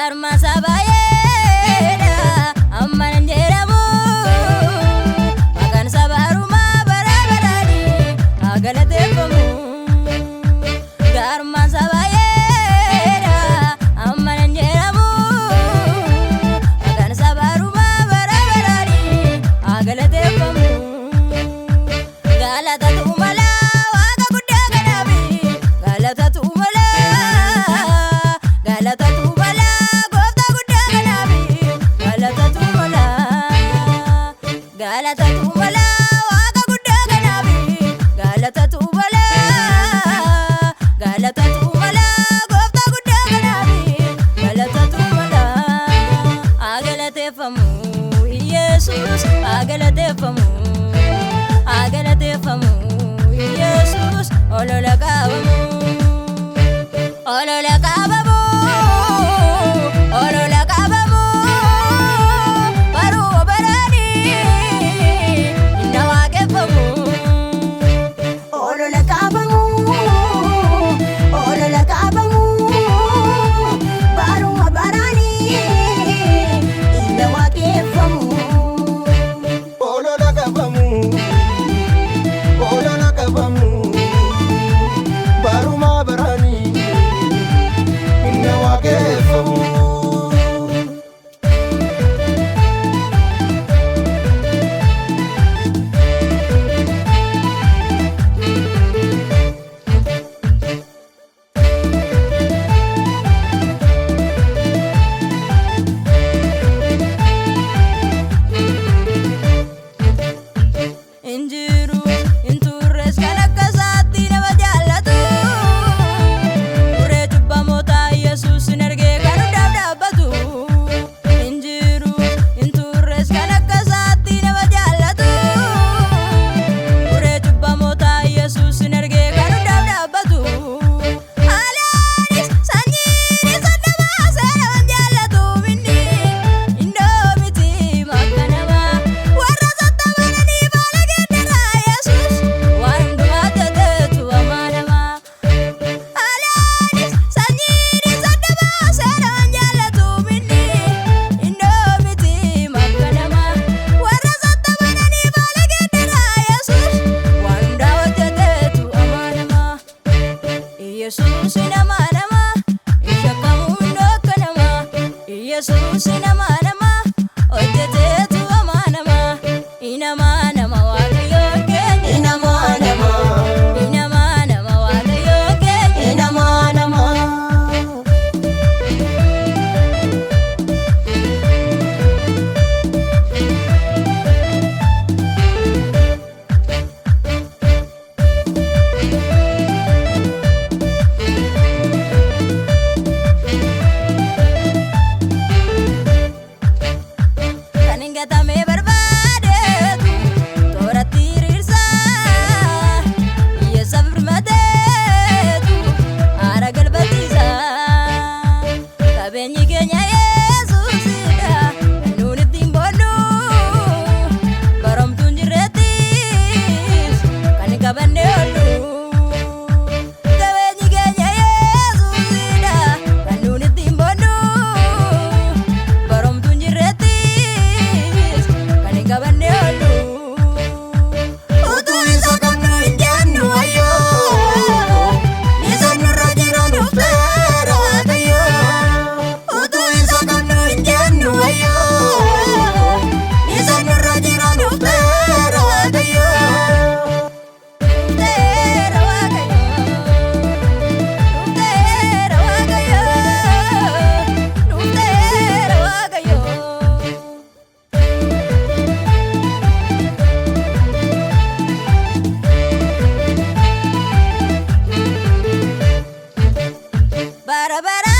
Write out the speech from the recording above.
Garma sabayeda amman jeramu makan sabaruma barabarani agalatefamu Garma sabayeda amman jeramu makan sabaruma barabarani agalatefamu Galatatu mala waga gudda ganabi galatatu mala galatatu mala gofta gudda ganabi galatatu mala galatatu mala waga gudda ganabi galatatu mala galatatu mala gofta gudda ganabi galatatu mala agalatefamu Jesus agalatefamu agalatefamu Jesus olola kabamu olola kabamu olola kabamu baru barani indawa kefamu olola kabamu baru barani indawa kefamu olola kabamu baruma barani indawa kefamu Injiru inturres kanakasati nama jallatu Ure cubba mota Yesus nerge kanu dabdabatu Injiru inturres kanakasati nama jallatu Ure cubba mota Yesus nerge kanu dabdabatu Alanis sanjini sadama serawan jallatu minni Indomiti makanama warra sottamanani balagedera Yesus warung dumatetetu amanama Alanis sanjini sadama serawan jallatu minni Indomiti makanama warra sottamanani balagedera Yesus warung dawatetetu amanama Yesus inamanama ishakamu ndokanama Yesus inamanama otetetu amanama inamanama wagayo kenye inamanama inamanama wagayo kenye inamanama kaningatame barbadetu toratti rirsa Yeesa birmateetu aara galbatiisa qabeenyi keenya Yesuusidha kan nuun ittiin boonnu baromtuun jirrettis kan qabanne oollu qabeenyi keenya Yesuusidha kan nuun ittiin boonnu baromtuun jirrettis kan qabanne oollu utuu isa qabnu hin jennu ayyoo isa nurra jira dhufteera waaqayyo utuu isa qabnu hin jennu ayyoo isa nurra jira dhufteera waaqayyo Dhufteera Waaqayyo dhufteera Waaqayyo dhufteera Waaqayyo bara bara